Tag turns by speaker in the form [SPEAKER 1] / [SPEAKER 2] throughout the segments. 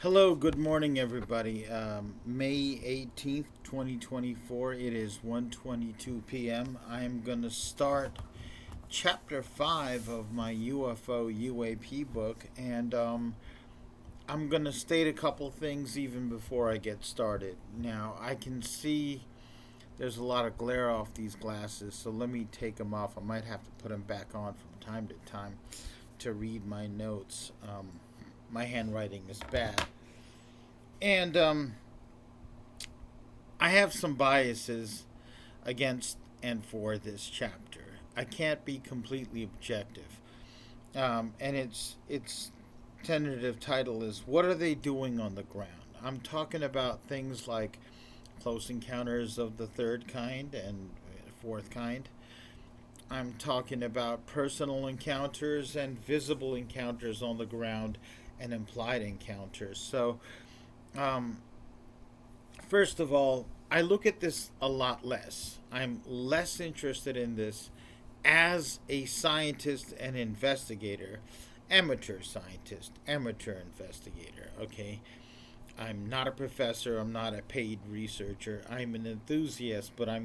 [SPEAKER 1] Hello, good morning, everybody. May 18th, 2024. It is 1:22 p.m. I'm going to start chapter 5 of my UFO UAP book, and I'm going to state a couple things even before I get started. Now, I can see there's a lot of glare off these glasses, so let me take them off. I might have to put them back on from time to time to read my notes. My handwriting is bad. And I have some biases against and for this chapter. I can't be completely objective. And its tentative title is "What Are They Doing on the Ground?" I'm talking about things like close encounters of the third kind and fourth kind. I'm talking about personal encounters and visible encounters on the ground and implied encounters. So, um, first of all, I look at this a lot less. I'm less interested in this as a scientist and investigator, amateur scientist, amateur investigator, okay? I'm not a professor, I'm not a paid researcher. I'm an enthusiast, but I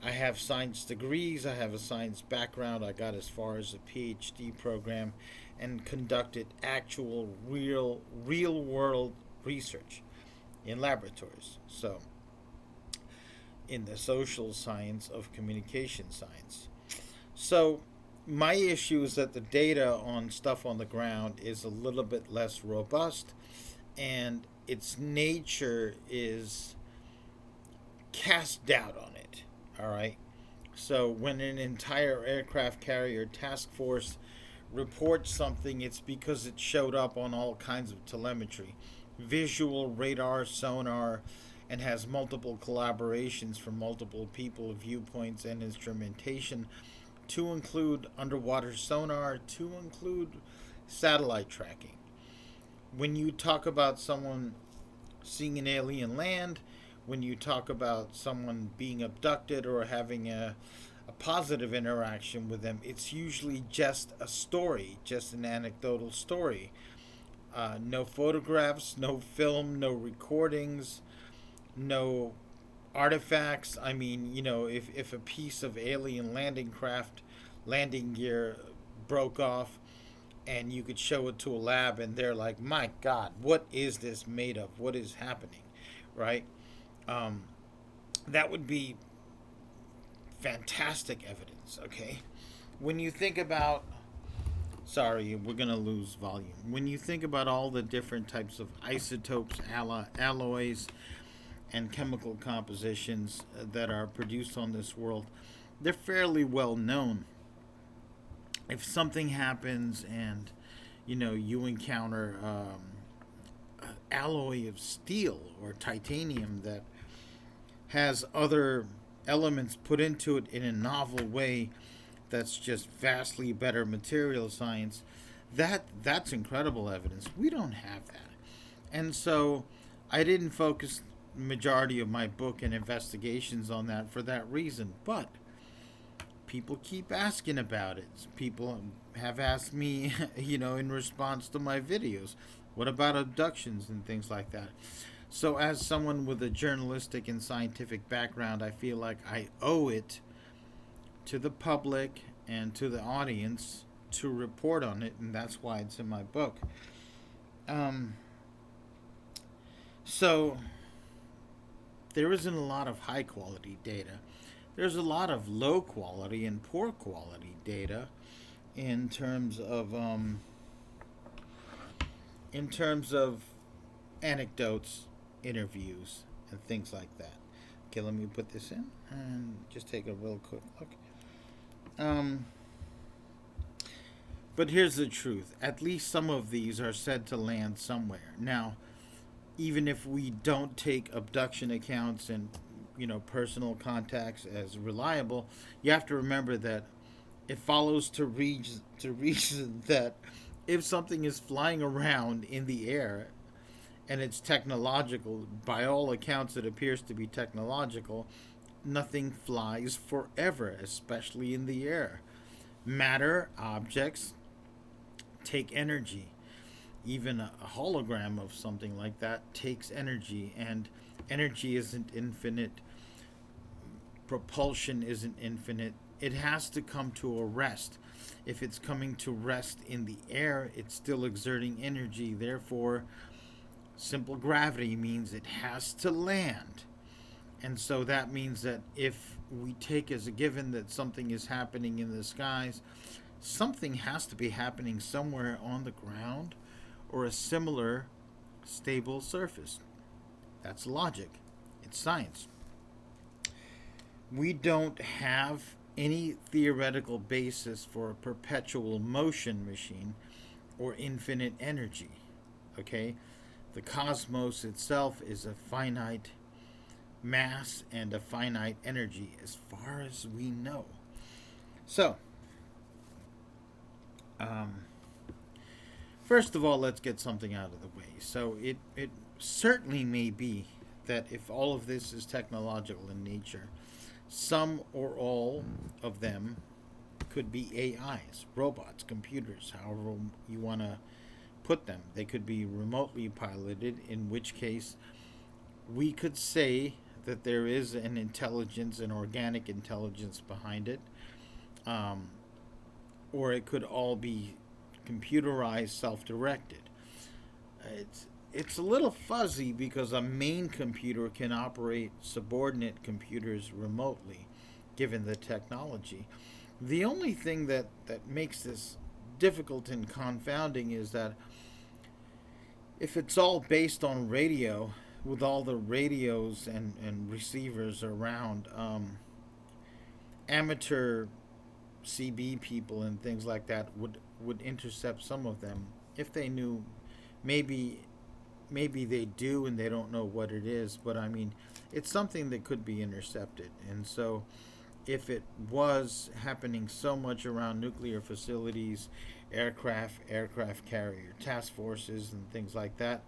[SPEAKER 1] have science degrees, I have a science background. I got as far as a PhD program and conducted actual real world research in laboratories. So, in the social science of communication science. So, my issue is that the data on stuff on the ground is a little bit less robust, and its nature is cast doubt on it. All right. So, when an entire aircraft carrier task force reports something, it's because it showed up on all kinds of telemetry, visual, radar, sonar, and has multiple collaborations from multiple people, viewpoints, and instrumentation, to include underwater sonar, to include satellite tracking. When you talk about someone seeing an alien land, when you talk about someone being abducted or having a positive interaction with them, it's usually just a story, just an anecdotal story. No photographs, no film, no recordings, no artifacts. I mean, if a piece of alien landing craft, landing gear broke off and you could show it to a lab and they're like, my God, what is this made of? What is happening? Right? Um, that would be fantastic evidence, okay? When you think about, sorry, we're going to lose volume. When you think about all the different types of isotopes, alloys, and chemical compositions that are produced on this world, they're fairly well known. If something happens and you encounter alloy of steel or titanium that has other elements put into it in a novel way that's just vastly better material science, that's incredible evidence. We don't have that. And so I didn't focus majority of my book and investigations on that for that reason. But people keep asking about it. People have asked me, in response to my videos, what about abductions and things like that. So, as someone with a journalistic and scientific background, I feel like I owe it to the public and to the audience to report on it, and that's why it's in my book. Um, so, there isn't a lot of high quality data. There's a lot of low quality and poor quality data in terms of anecdotes, interviews, and things like that. Okay, let me put this in and just take a real quick look. Um, but here's the truth: at least some of these are said to land somewhere. Now, even if we don't take abduction accounts and personal contacts as reliable, you have to remember that it follows to reason that if something is flying around in the air and it's technological, by all accounts it appears to be technological, nothing flies forever, especially in the air. Matter, objects take energy. even a hologram of something like that takes energy, and energy isn't infinite, propulsion isn't infinite. It has to come to a rest. If it's coming to rest in the air, it's still exerting energy. Therefore, simple gravity means it has to land. And so that means that if we take as a given that something is happening in the skies, something has to be happening somewhere on the ground or a similar stable surface. That's logic. It's science. We don't have any theoretical basis for a perpetual motion machine or infinite energy. Okay? The cosmos itself is a finite mass and a finite energy as far as we know. So, first of all, let's get something out of the way. So, it certainly may be that if all of this is technological in nature, some or all of them could be AIs, robots, computers, however you want to put them. They could be remotely piloted, in which case we could say that there is an intelligence, an organic intelligence behind it, um, or it could all be computerized, self-directed. It's a little fuzzy because a main computer can operate subordinate computers remotely, given the technology. The only thing that makes this difficult and confounding is that if it's all based on radio, with all the radios and receivers around, amateur CB people and things like that would intercept some of them if they knew. Maybe they do and they don't know what it is, but I mean, it's something that could be intercepted. And so if it was happening so much around nuclear facilities, aircraft carrier task forces and things like that,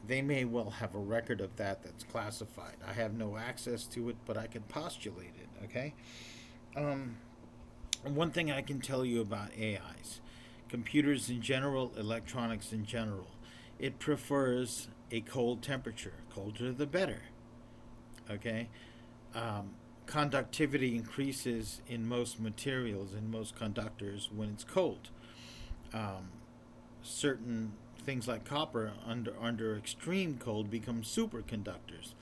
[SPEAKER 1] they may well have a record of that that's classified. I have no access to it, but I can postulate it. Okay. um, One thing I can tell you about AIs, computers in general, electronics in general, it prefers a cold temperature. Colder the better. Okay. Conductivity increases in most materials, in most conductors, when it's cold. Um, Certain things like copper under extreme cold become superconductors.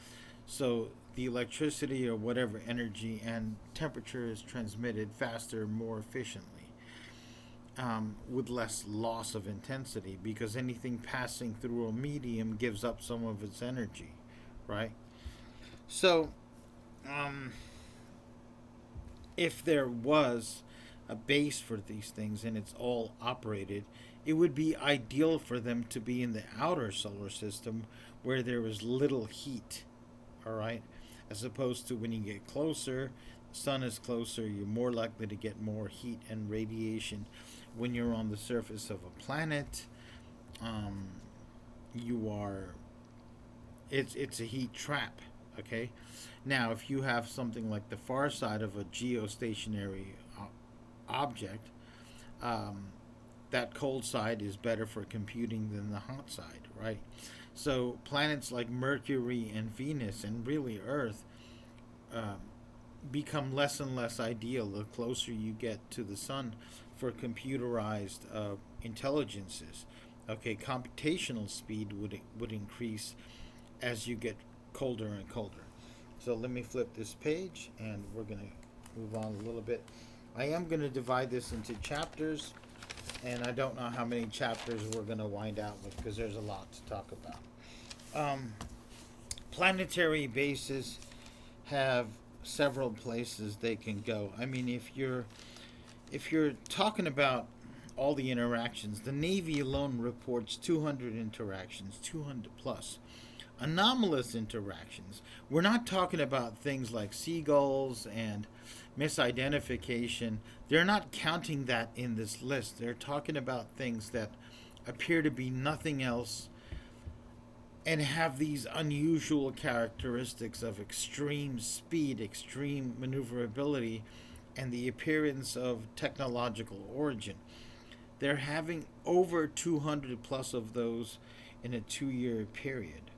[SPEAKER 1] So the electricity or whatever energy and temperature is transmitted faster, more efficiently, with less loss of intensity, because anything passing through a medium gives up some of its energy, right? So, um, if there was a base for these things and it's all operated, it would be ideal for them to be in the outer solar system where there is little heat, all right? As opposed to when you get closer, the sun is closer, you're more likely to get more heat and radiation. When you're on the surface of a planet, um, you are, it's a heat trap, okay? Now, if you have something like the far side of a geostationary object, um, that cold side is better for computing than the hot side, right? So planets like Mercury and Venus and really Earth uh, become less and less ideal the closer you get to the sun for computerized intelligences. Okay, computational speed would increase as you get colder and colder. So let me flip this page and we're going to move on a little bit. I am going to divide this into chapters, and I don't know how many chapters we're going to wind out with because there's a lot to talk about. Planetary bases have several places they can go. I mean, if you're talking about all the interactions, the Navy alone reports 200 interactions, 200 plus anomalous interactions. We're not talking about things like seagulls and misidentification. They're not counting that in this list. They're talking about things that appear to be nothing else and have these unusual characteristics of extreme speed, extreme maneuverability, and the appearance of technological origin. They're having over 200 plus of those in a 2 year period.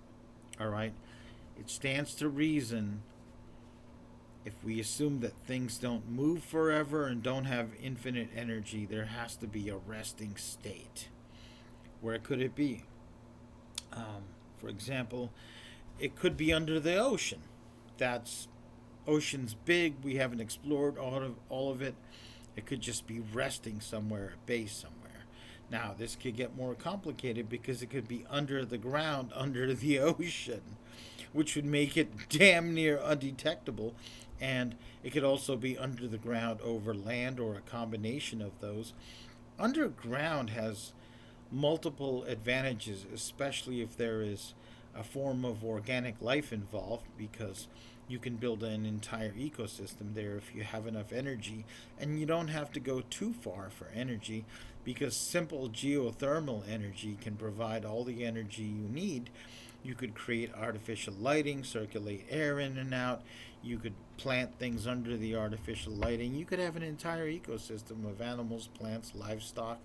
[SPEAKER 1] All right? It stands to reason, if we assume that things don't move forever and don't have infinite energy, there has to be a resting state. Where could it be? For example, it could be under the ocean. That's ocean's big. We haven't explored all of it. It could just be resting somewhere, at base somewhere. Now, this could get more complicated because it could be under the ground, under the ocean, which would make it damn near undetectable. And it could also be under the ground over land, or a combination of those. Underground has multiple advantages, especially if there is a form of organic life involved, because you can build an entire ecosystem there if you have enough energy, and you don't have to go too far for energy, because simple geothermal energy can provide all the energy you need. You could create artificial lighting, circulate air in and out. You could plant things under the artificial lighting. You could have an entire ecosystem of animals, plants, livestock,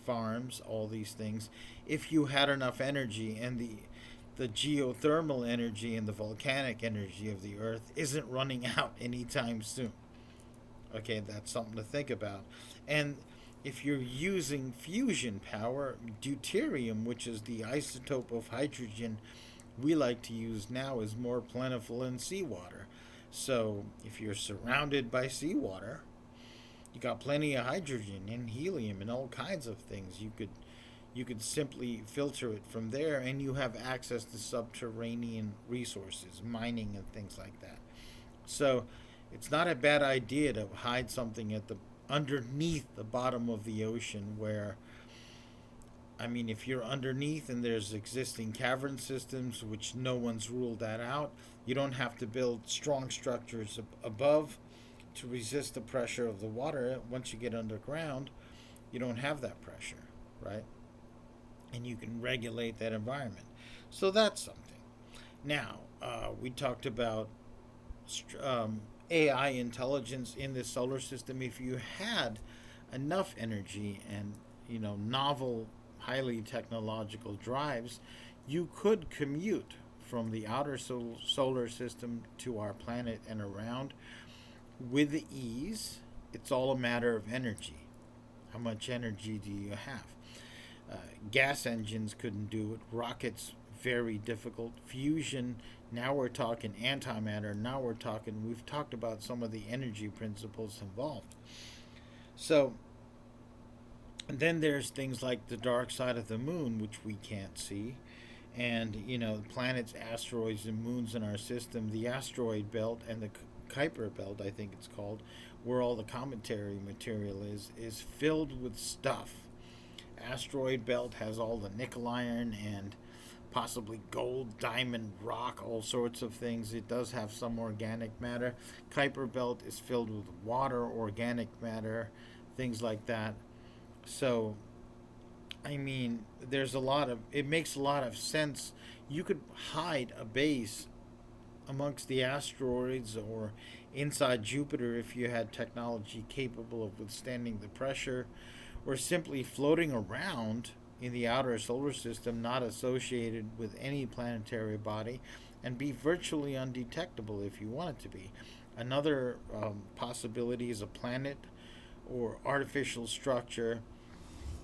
[SPEAKER 1] farms, all these things, if you had enough energy. And the geothermal energy and the volcanic energy of the earth isn't running out anytime soon. Okay, that's something to think about. And if you're using fusion power, deuterium, which is the isotope of hydrogen we like to use now, is more plentiful in seawater. So if you're surrounded by seawater, you got plenty of hydrogen and helium and all kinds of things. You could simply filter it from there, and you have access to subterranean resources, mining and things like that. So it's not a bad idea to hide something at the underneath the bottom of the ocean, where, I mean, if you're underneath and there's existing cavern systems, which no one's ruled that out, you don't have to build strong structures above to resist the pressure of the water. Once you get underground, you don't have that pressure, right? And you can regulate that environment. So that's something. Now, we talked about AI intelligence in the solar system. If you had enough energy and, novel, highly technological drives, you could commute from the outer solar system to our planet and around with ease. It's all a matter of energy. How much energy do you have? Gas engines couldn't do it. Rockets, very difficult. Fusion, now we're talking antimatter. Now we've talked about some of the energy principles involved. So, and then there's things like the dark side of the moon, which we can't see. And, planets, asteroids, and moons in our system, the asteroid belt and the Kuiper belt, I think it's called, where all the cometary material is filled with stuff. Asteroid belt has all the nickel, iron, and possibly gold, diamond, rock, all sorts of things. It does have some organic matter. Kuiper belt is filled with water, organic matter, things like that. So, I mean, it makes a lot of sense. You could hide a base amongst the asteroids or inside Jupiter if you had technology capable of withstanding the pressure, or simply floating around in the outer solar system, not associated with any planetary body, and be virtually undetectable if you want it to be. Another possibility is a planet or artificial structure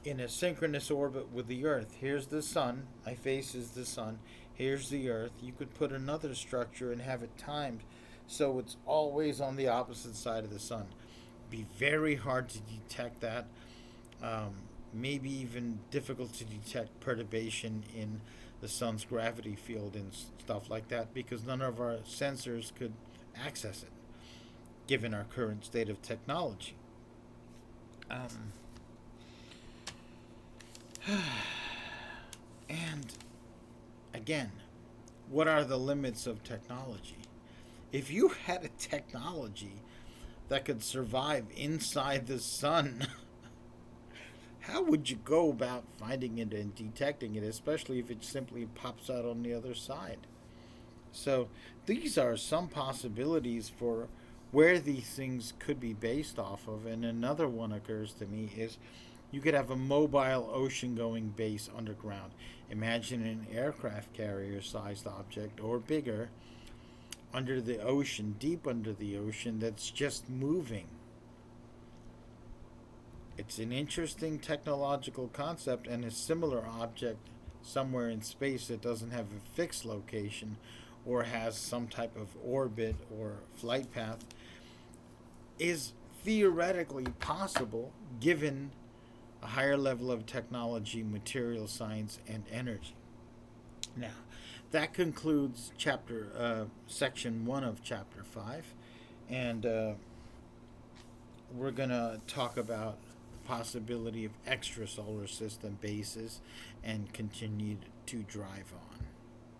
[SPEAKER 1] in a synchronous orbit with the Earth. Here's the sun, I faces the sun. Here's the Earth. You could put another structure and have it timed so it's always on the opposite side of the sun. Be very hard to detect that. Maybe even difficult to detect perturbation in the sun's gravity field and stuff like that, because none of our sensors could access it, given our current state of technology. And again, what are the limits of technology? If you had a technology that could survive inside the sun, how would you go about finding it and detecting it, especially if it simply pops out on the other side? So these are some possibilities for where these things could be based off of. And another one occurs to me is, You could have a mobile ocean going base underground. Imagine an aircraft carrier sized object or bigger under the ocean, deep under the ocean, that's just moving. It's an interesting technological concept, and a similar object somewhere in space that doesn't have a fixed location or has some type of orbit or flight path is theoretically possible given a higher level of technology, material science, and energy. Now, that concludes section 1 of chapter 5, and we're going to talk about the possibility of extra solar system bases and continue to drive on.